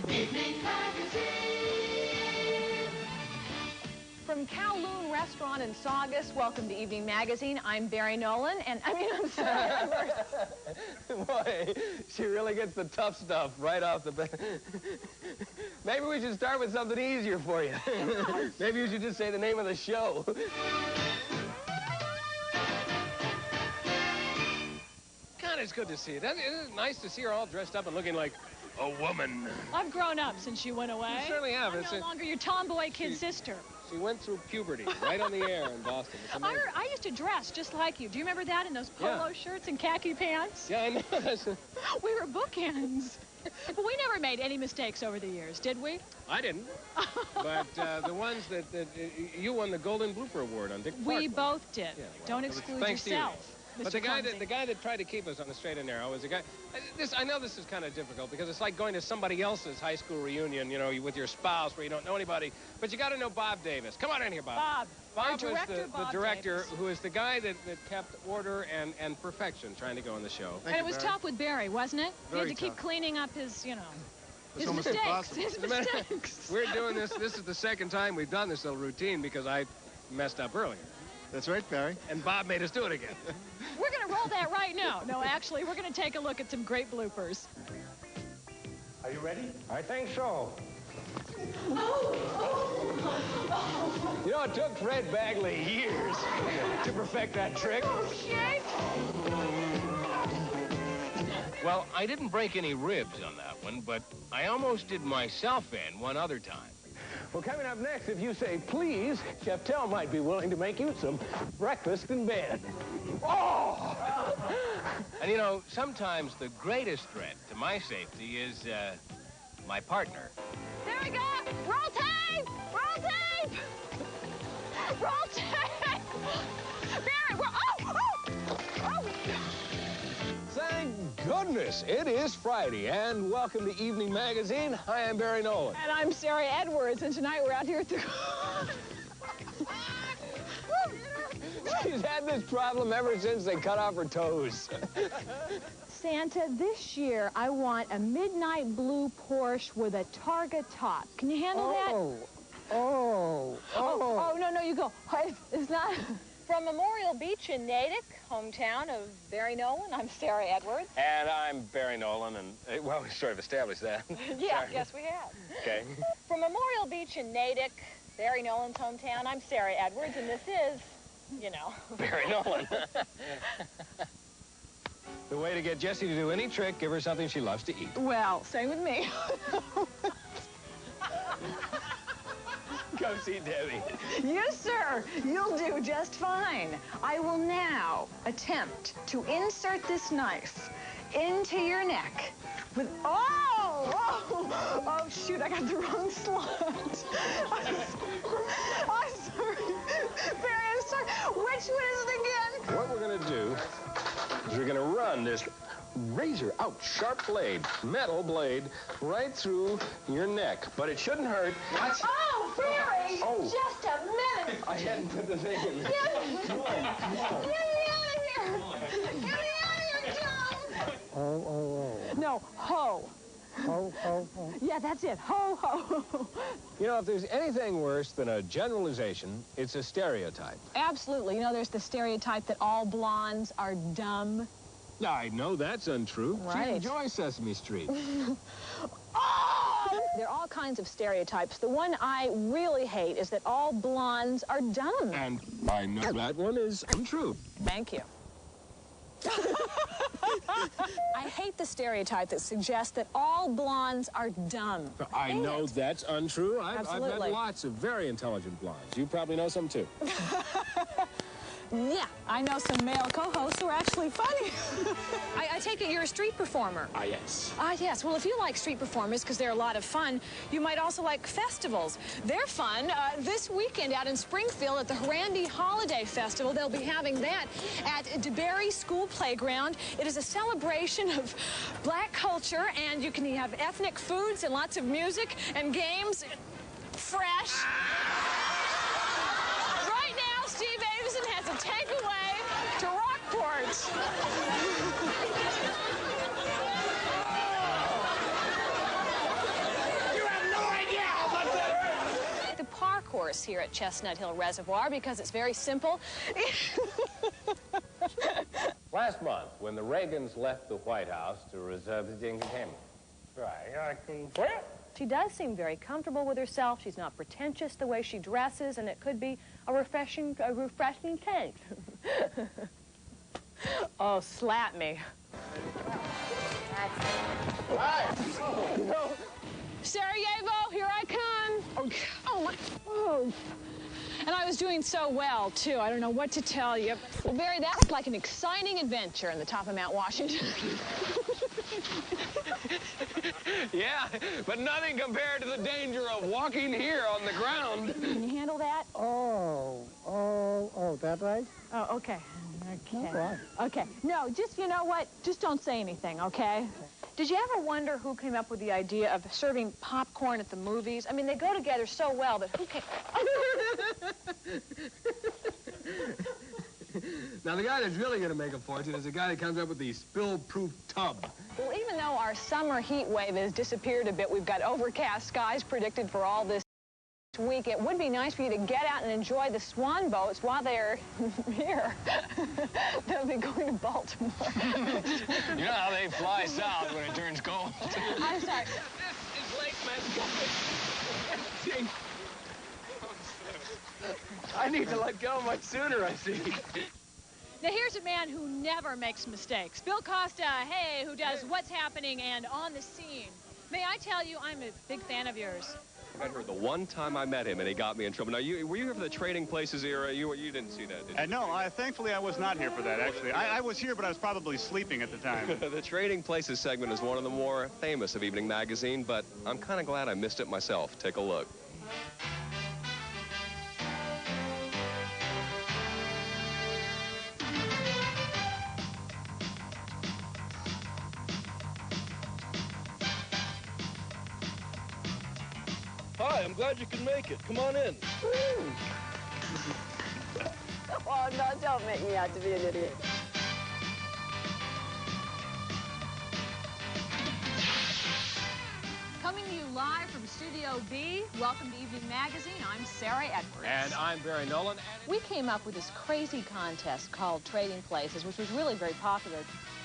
Evening Magazine. From Kowloon Restaurant in Saugus, welcome to Evening Magazine. I'm Barry Nolan, and I'm sorry. Boy, she really gets the tough stuff right off the bat. Maybe we should start with something easier for you. Maybe you should just say the name of the show. God, it's good to see you. Isn't it nice to see her all dressed up and looking like a woman? I've grown up since you went away. You certainly have. I'm no longer your tomboy kid sister. She went through puberty right on the air in Boston. I used to dress just like you. Do you remember that, in those polo shirts and khaki pants? Yeah, I know. We were bookends. But we never made any mistakes over the years, did we? I didn't. But the ones that you won the Golden Blooper Award on Dick Park. We both did. Yeah, well, don't exclude yourself. But the guy that tried to keep us on the straight and narrow was a guy. I know this is kind of difficult because it's like going to somebody else's high school reunion, you know, with your spouse where you don't know anybody. But you got to know Bob Davis. Come on in here, Bob. Bob was the director Davis. who is the guy that kept order and perfection trying to go on the show. And it was tough with Barry, wasn't it? Very he had to keep cleaning up his, you know, his mistakes. His mistakes. We're doing this. This is the second time we've done this little routine because I messed up earlier. That's right, Barry. And Bob made us do it again. We're going to roll that right now. No, actually, we're going to take a look at some great bloopers. Are you ready? I think so. You know, it took Fred Bagley years to perfect that trick. Okay. Well, I didn't break any ribs on that one, but I almost did myself in one other time. Well, coming up next, if you say please, Chef Tell might be willing to make you some breakfast in bed. Oh! And, you know, sometimes the greatest threat to my safety is, my partner. There we go. Roll tape! Roll tape! Roll tape! Barry, we're... Oh! Thank goodness it is Friday, and welcome to Evening Magazine. Hi, I'm Barry Nolan. And I'm Sarah Edwards, and tonight we're out here at the... She's had this problem ever since they cut off her toes. Santa, this year I want a midnight blue Porsche with a Targa top. Can you handle that? Oh, No, you go. It's not... From Memorial Beach in Natick, hometown of Barry Nolan, I'm Sarah Edwards. And I'm Barry Nolan, and, well, we sort of established that. Yeah, yes, we have. Okay. From Memorial Beach in Natick, Barry Nolan's hometown, I'm Sarah Edwards, and this is, you know... Barry Nolan. The way to get Jessie to do any trick, give her something she loves to eat. Well, same with me. Come see Debbie. Yes, sir. You'll do just fine. I will now attempt to insert this knife into your neck with... Oh, shoot, I got the wrong slot. I'm sorry. Barry, I'm sorry. Which one is it again? What we're going to do is we're going to run this razor out sharp blade, metal blade, right through your neck. But it shouldn't hurt. What? Oh, Barry! Oh. Just a minute! I hadn't put the thing in. Get me out of here! Get me out of here, Tom! Oh. No, ho. Ho. Yeah, that's it. Ho, ho. You know, if there's anything worse than a generalization, it's a stereotype. Absolutely. You know, there's the stereotype that all blondes are dumb. I know that's untrue. Right. She enjoys Sesame Street. Oh! There are all kinds of stereotypes. The one I really hate is that all blondes are dumb. And I know that one is untrue. Thank you. I hate the stereotype that suggests that all blondes are dumb. I know that's untrue. I've Absolutely. met lots of very intelligent blondes. You probably know some, too. Yeah, I know some male co-hosts who are actually funny. I take it you're a street performer. Ah, yes. Ah, yes. Well, if you like street performers, because they're a lot of fun, you might also like festivals. They're fun. This weekend out in Springfield at the Harandi Holiday Festival, they'll be having that at DeBerry School Playground. It is a celebration of black culture, and you can have ethnic foods and lots of music and games. Fresh. Right now, Steve Avison has a takeaway to Rockport. course, here at Chestnut Hill Reservoir because it's very simple. Last month, when the Reagans left the White House to reserve the entertainment. She does seem very comfortable with herself. She's not pretentious the way she dresses, and it could be a refreshing taste. Oh, slap me. No. Sarajevo, here I come. Oh, my. Oh. And I was doing so well, too. I don't know what to tell you. Well, Barry, that's like an exciting adventure in the top of Mount Washington. Yeah, but nothing compared to the danger of walking here on the ground. Can you handle that? Oh, that right? Oh, okay. Okay. All right. Okay. No, just, you know what? Just don't say anything, okay? Did you ever wonder who came up with the idea of serving popcorn at the movies? I mean, they go together so well, but who came... Now, the guy that's really going to make a fortune is the guy that comes up with the spill-proof tub. Well, even though our summer heat wave has disappeared a bit, we've got overcast skies predicted for all this week. It would be nice for you to get out and enjoy the swan boats while they're here. They'll be going to Baltimore. You know how they fly south when it turns cold? I'm sorry. This is Lake Mescal. I need to let go much sooner, I see. Now, here's a man who never makes mistakes. Bill Costa, hey, who does What's Happening and On the Scene. May I tell you, I'm a big fan of yours. I heard the one time I met him and he got me in trouble. Now, were you here for the Trading Places era? You didn't see that, did you? No, thankfully I was not here for that, actually. I was here, but I was probably sleeping at the time. The Trading Places segment is one of the more famous of Evening Magazine, but I'm kind of glad I missed it myself. Take a look. Hi, I'm glad you can make it. Come on in. Oh, no, don't make me out to be an idiot. Coming to you live from Studio B, welcome to Evening Magazine. I'm Sarah Edwards. And I'm Barry Nolan. We came up with this crazy contest called Trading Places, which was really very popular.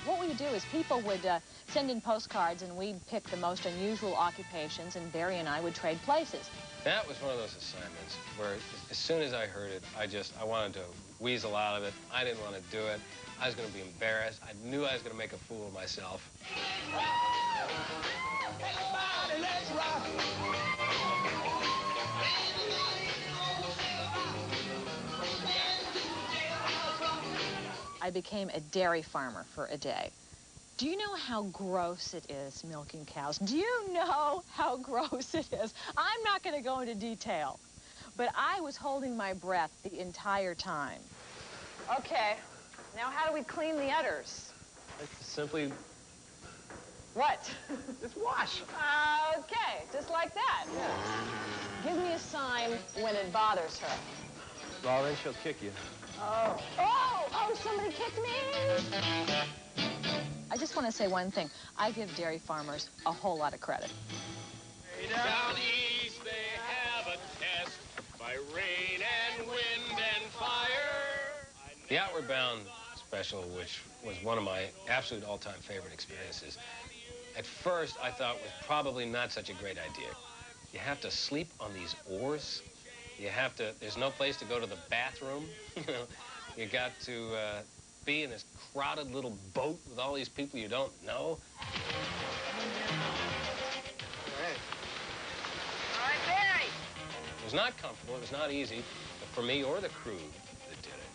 What we would do is people would send in postcards, and we'd pick the most unusual occupations, and Barry and I would trade places. That was one of those assignments where as soon as I heard it, I wanted to weasel out of it. I didn't want to do it. I was going to be embarrassed. I knew I was going to make a fool of myself. I became a dairy farmer for a day. Do you know how gross it is milking cows? Do you know how gross it is? I'm not going to go into detail, but I was holding my breath the entire time. Okay, now how do we clean the udders? Simply... What? just wash. Okay, just like that. Yeah. Give me a sign when it bothers her. Well, then she'll kick you. Oh, somebody kicked me! I just want to say one thing. I give dairy farmers a whole lot of credit. Down east they have a test by rain and wind and fire. The Outward Bound special, which was one of my absolute all-time favorite experiences, at first I thought was probably not such a great idea. You have to sleep on these oars. There's no place to go to the bathroom. You got to be in this crowded little boat with all these people you don't know. All right, Barry. It was not comfortable. It was not easy for me or the crew that did it.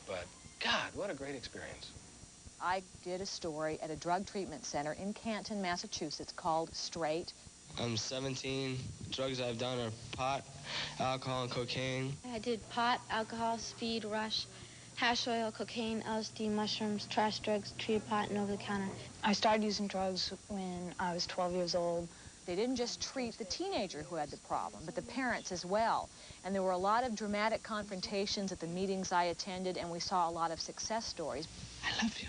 But, God, what a great experience. I did a story at a drug treatment center in Canton, Massachusetts called Straight. I'm 17. Drugs I've done are pot, alcohol, and cocaine. I did pot, alcohol, speed, rush, hash oil, cocaine, LSD, mushrooms, trash drugs, tree pot, and over-the-counter. I started using drugs when I was 12 years old. They didn't just treat the teenager who had the problem, but the parents as well. And there were a lot of dramatic confrontations at the meetings I attended, and we saw a lot of success stories. I love you.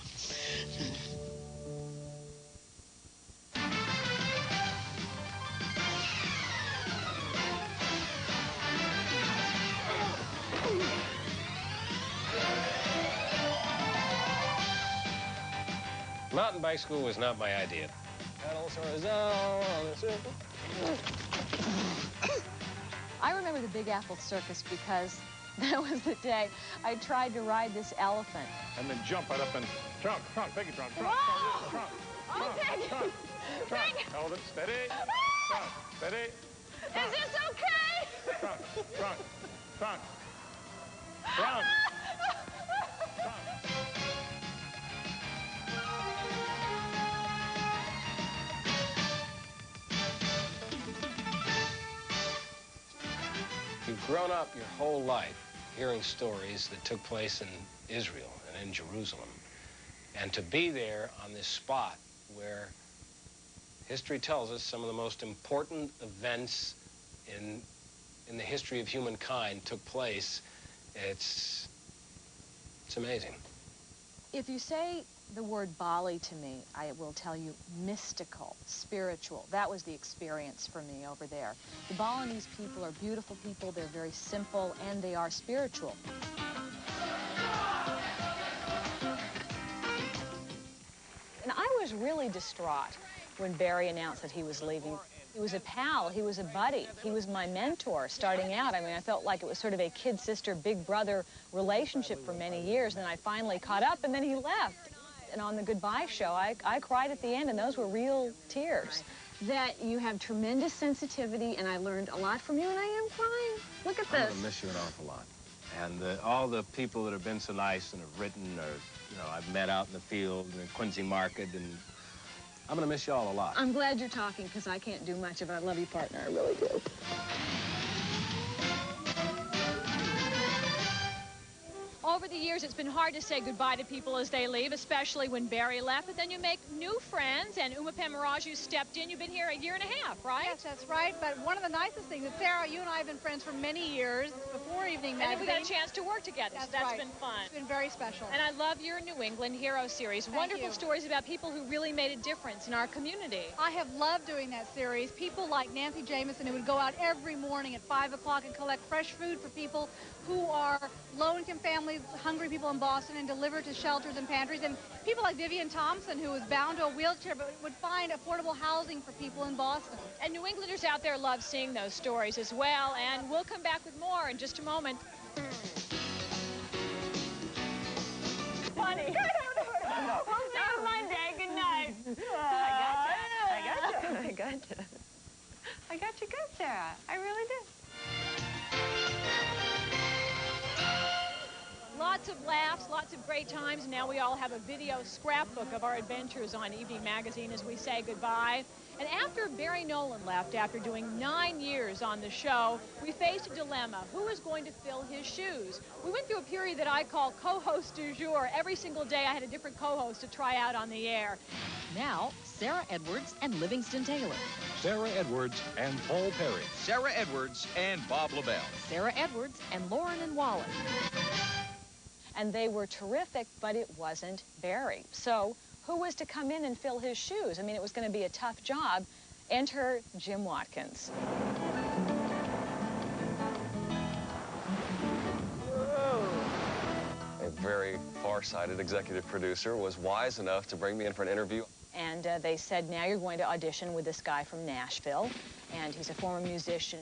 Mountain bike school was not my idea. Pedals horizontal on the circle. I remember the Big Apple Circus because that was the day I tried to ride this elephant. And then jump right up and trunk, Peggy, trunk. Oh, Peggy. Trunk. Hold it, steady. Trunk, steady. Is this okay? Trunk. You've grown up your whole life hearing stories that took place in Israel and in Jerusalem. And to be there on this spot where history tells us some of the most important events in the history of humankind took place, it's amazing. If you say the word Bali to me, I will tell you mystical, spiritual. That was the experience for me over there. The Balinese people are beautiful people. They're very simple, and they are spiritual. And I was really distraught when Barry announced that he was leaving. He was a pal, he was a buddy, he was my mentor starting out. I mean, I felt like it was sort of a kid-sister, big brother relationship for many years, and then I finally caught up, and then he left. And on the goodbye show, I cried at the end, and those were real tears. That you have tremendous sensitivity, and I learned a lot from you, and I am crying. Look at this. I'm going to miss you an awful lot. And all the people that have been so nice and have written, or, you know, I've met out in the field and Quincy Market, and I'm going to miss you all a lot. I'm glad you're talking, because I can't do much of it. I love you, partner. I really do. Over the years, it's been hard to say goodbye to people as they leave, especially when Barry left, but then you make new friends, and Uma Pemaraju stepped in. You've been here a year and a half, right? Yes, that's right, but one of the nicest things is, Sarah, you and I have been friends for many years, before Evening Magazine. And then we got a chance to work together, so that's been fun. It's been very special. And I love your New England Hero series. Wonderful stories about people who really made a difference in our community. I have loved doing that series. People like Nancy Jameson, who would go out every morning at 5 o'clock and collect fresh food for people who are low-income families, hungry people in Boston, and deliver to shelters and pantries. And people like Vivian Thompson, who was bound to a wheelchair but would find affordable housing for people in Boston. And New Englanders out there love seeing those stories as well. And we'll come back with more in just a moment. Funny. We'll see you Monday. Good night. I got you good, Sarah. I really did. Lots of laughs, lots of great times, and now we all have a video scrapbook of our adventures on Evening Magazine as we say goodbye. And after Barry Nolan left, after doing 9 years on the show, we faced a dilemma. Who was going to fill his shoes? We went through a period that I call co-host du jour. Every single day I had a different co-host to try out on the air. Now, Sarah Edwards and Livingston Taylor. Sarah Edwards and Paul Perry. Sarah Edwards and Bob LaBelle. Sarah Edwards and Lauren and Wallace. And they were terrific, but it wasn't Barry. So who was to come in and fill his shoes? I mean, it was going to be a tough job. Enter Jim Watkins. A very far-sighted executive producer was wise enough to bring me in for an interview. And they said, now you're going to audition with this guy from Nashville, and he's a former musician.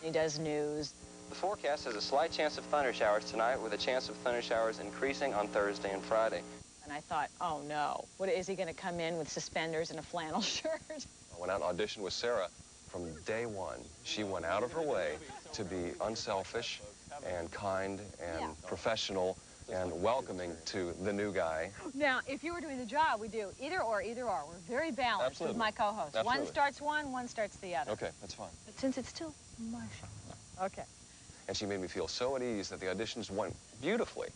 He does news. The forecast has a slight chance of thunder showers tonight, with a chance of thunder showers increasing on Thursday and Friday. And I thought, oh no, what is he going to come in with suspenders and a flannel shirt? I went out and auditioned with Sarah. From day one, she went out of her way to be unselfish and kind and professional and welcoming to the new guy. Now, if you were doing the job, we do either or, either or. We're very balanced with my co-host. One starts one starts the other. Okay, that's fine. But since it's still my show. Okay. And she made me feel so at ease that the auditions went beautifully.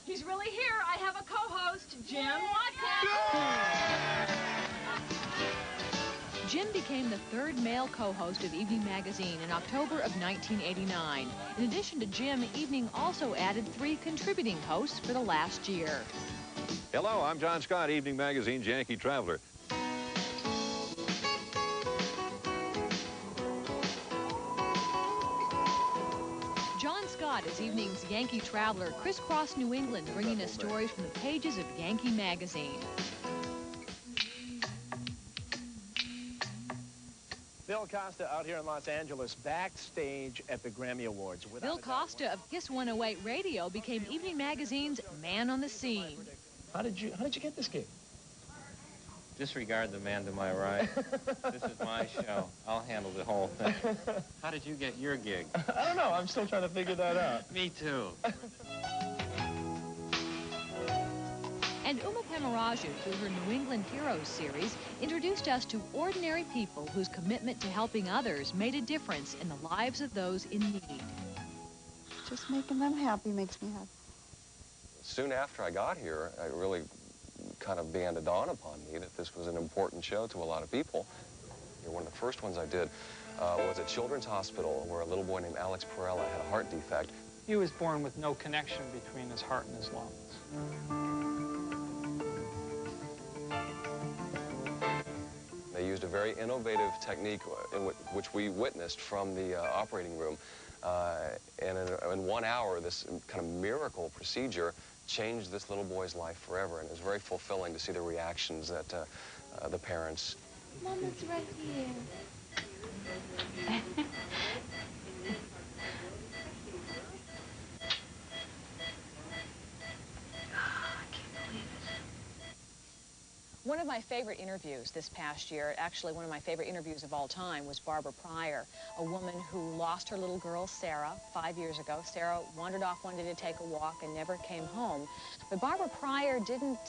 He's really here. I have a co-host, Jim Watkins. Jim became the third male co-host of Evening Magazine in October of 1989. In addition to Jim, Evening also added 3 contributing hosts for the last year. Hello, I'm John Scott, Evening Magazine's Yankee Traveler. John Scott is evening's Yankee traveler crisscrossed New England, bringing us stories from the pages of Yankee Magazine. Bill Costa out here in Los Angeles, backstage at the Grammy Awards. Bill Costa of Kiss 108 Radio became Evening Magazine's man on the scene. How did you get this gig? Disregard the man to my right. This is my show. I'll handle the whole thing. How did you get your gig? I don't know. I'm still trying to figure that out. Me too. And Uma Pemaraju, through her New England Heroes series, introduced us to ordinary people whose commitment to helping others made a difference in the lives of those in need. Just making them happy makes me happy. Soon after I got here, it really kind of began to dawn upon me that this was an important show to a lot of people. One of the first ones I did was at Children's Hospital, where a little boy named Alex Perella had a heart defect. He was born with no connection between his heart and his lungs. They used a very innovative technique which we witnessed from the operating room. And in 1 hour, this kind of miracle procedure changed this little boy's life forever. And it was very fulfilling to see the reactions that the parents... Mama's right here. One of my favorite interviews this past year, actually one of my favorite interviews of all time, was Barbara Pryor, a woman who lost her little girl, Sarah, 5 years ago. Sarah wandered off one day to take a walk and never came home. But Barbara Pryor didn't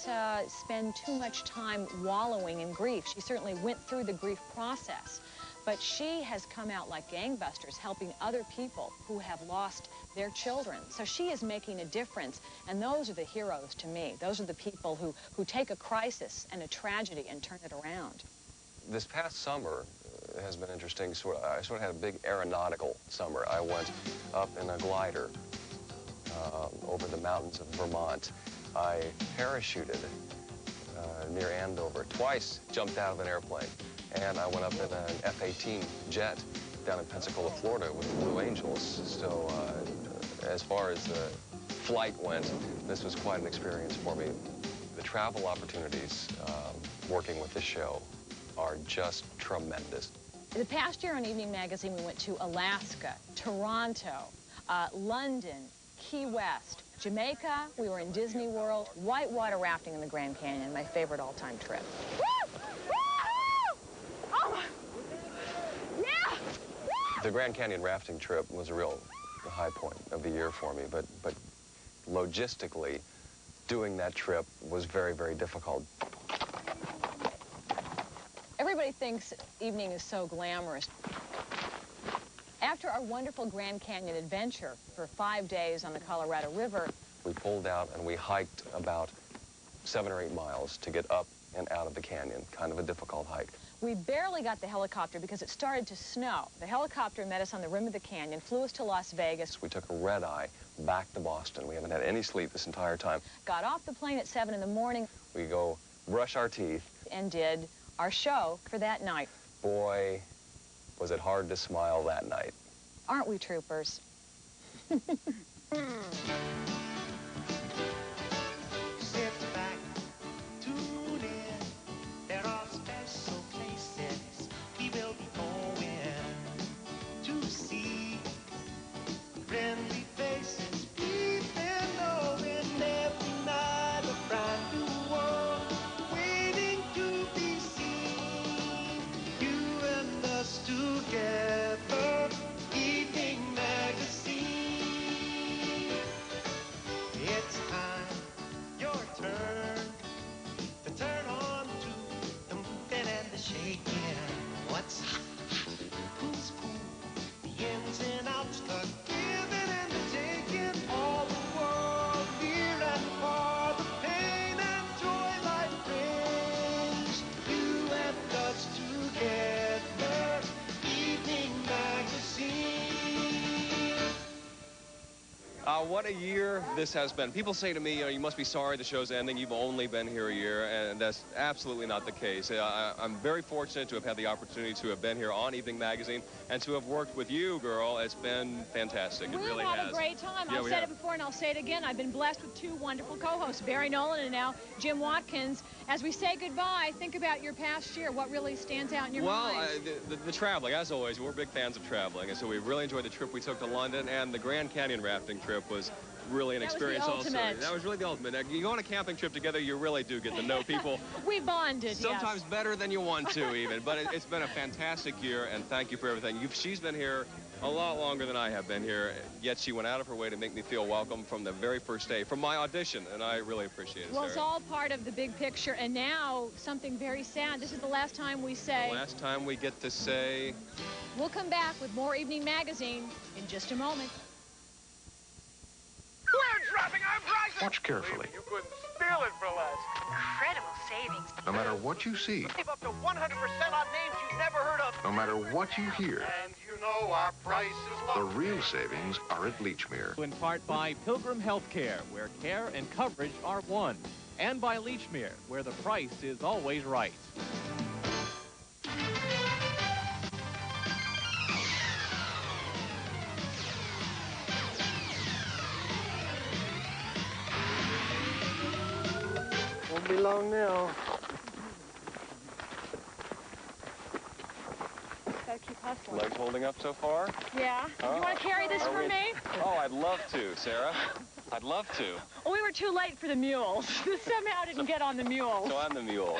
spend too much time wallowing in grief. She certainly went through the grief process. But she has come out like gangbusters, helping other people who have lost their children. So she is making a difference, and those are the heroes to me. Those are the people who take a crisis and a tragedy and turn it around. This past summer has been interesting. I sort of had a big aeronautical summer. I went up in a glider over the mountains of Vermont. I parachuted near Andover. Twice jumped out of an airplane. And I went up in an F-18 jet down in Pensacola, Florida with the Blue Angels. So as far as the flight went, this was quite an experience for me. The travel opportunities working with this show are just tremendous. The past year on Evening Magazine, we went to Alaska, Toronto, London, Key West, Jamaica. We were in Disney World, whitewater rafting in the Grand Canyon, my favorite all-time trip. The Grand Canyon rafting trip was a real high point of the year for me, but logistically, doing that trip was very, very difficult. Everybody thinks evening is so glamorous. After our wonderful Grand Canyon adventure for 5 days on the Colorado River, we pulled out and we hiked about 7 or 8 miles to get up and out of the canyon, kind of a difficult hike. We barely got the helicopter because it started to snow. The helicopter met us on the rim of the canyon, flew us to Las Vegas. We took a red-eye back to Boston. We haven't had any sleep this entire time. Got off the plane at 7 in the morning. We go brush our teeth. And did our show for that night. Boy, was it hard to smile that night. Aren't we troopers? what a year this has been. People say to me, you must be sorry the show's ending. You've only been here a year, and that's absolutely not the case. I'm very fortunate to have had the opportunity to have been here on Evening Magazine and to have worked with you, girl. It's been fantastic. It really has. We've had a great time. Yeah, I've said it before, and I'll say it again. I've been blessed with two wonderful co-hosts, Barry Nolan and now Jim Watkins. As we say goodbye, think about your past year. What really stands out in your mind? Well, the traveling, as always, we're big fans of traveling, and so we really enjoyed the trip we took to London, and the Grand Canyon rafting trip was really an experience also. That was really the ultimate. You go on a camping trip together, you really do get to know people. We bonded, sometimes better than you want to, even. But it's been a fantastic year, and thank you for everything. She's been here a lot longer than I have been here, yet she went out of her way to make me feel welcome from the very first day, from my audition, and I really appreciate it, Well, Sarah. it's all part of the big picture, and now something very sad. This is the last time we say... The last time we get to say... We'll come back with more Evening Magazine in just a moment. We're dropping our prices! Watch carefully. You couldn't steal it for less. Incredible savings. No matter what you see, Save up to 100% on names you've never heard of. no matter what you hear, And you know our price is the low. real savings are at Lechmere. In part by Pilgrim Healthcare, where care and coverage are one. And by Lechmere, where the price is always right. Won't be long now. Gotta keep hustling. Legs holding up so far? Yeah. Oh. You want to carry this Are for we- me? Oh, I'd love to, Sarah. I'd love to. Oh, we were too late for the mules. Somehow didn't get on the mules. So I'm the mule.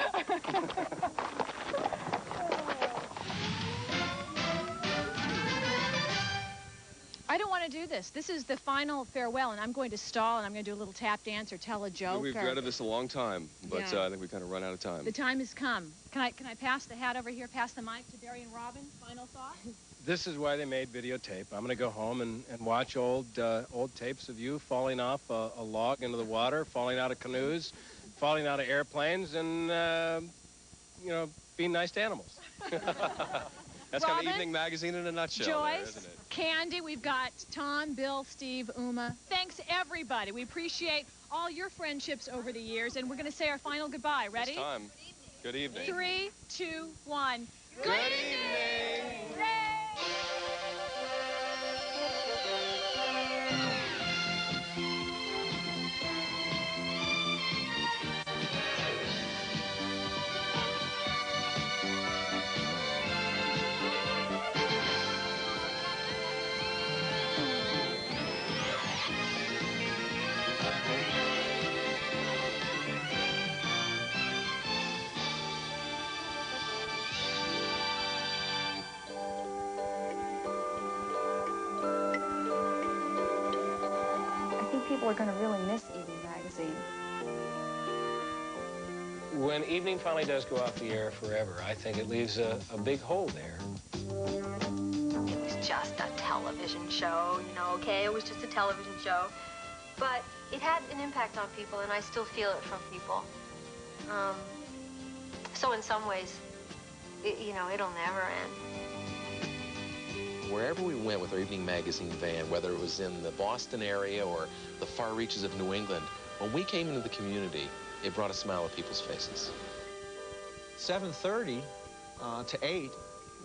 I don't want to do this. This is the final farewell, and I'm going to stall, and I'm going to do a little tap dance or tell a joke. We've or... dreaded this a long time, but Yeah. I think we've kind of run out of time. The time has come. Can I pass the hat over here, pass the mic to Barry and Robin? Final thought? This is why they made videotape. I'm going to go home and watch old tapes of you falling off a log into the water, falling out of canoes, falling out of airplanes, and, being nice to animals. That's kind Robin, of Evening Magazine in a nutshell, Joyce, there, isn't it? Candy, we've got Tom, Bill, Steve, Uma. Thanks, everybody. We appreciate all your friendships over the years, and we're going to say our final goodbye. Ready? It's time. Good evening. 3, 2, 1. Good evening. I think people are going to really miss Evening Magazine. When Evening finally does go off the air forever, I think it leaves a big hole there. It was just a television show, okay? It was just a television show. But it had an impact on people, and I still feel it from people. So in some ways, it'll never end. Wherever we went with our Evening Magazine van, whether it was in the Boston area or the far reaches of New England, when we came into the community, it brought a smile to people's faces. 7:30 to 8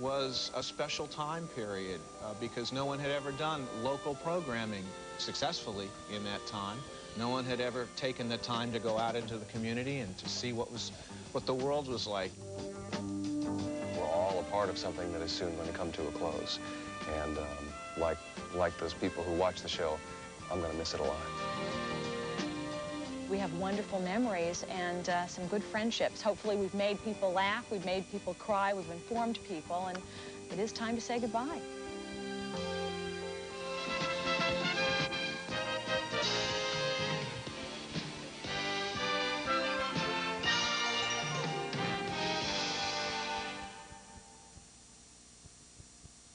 was a special time period because no one had ever done local programming successfully in that time. No one had ever taken the time to go out into the community and to see what the world was like. We're all a part of something that is soon going to come to a close. And like those people who watch the show, I'm going to miss it a lot. We have wonderful memories and some good friendships. Hopefully we've made people laugh, we've made people cry, we've informed people, and it is time to say goodbye.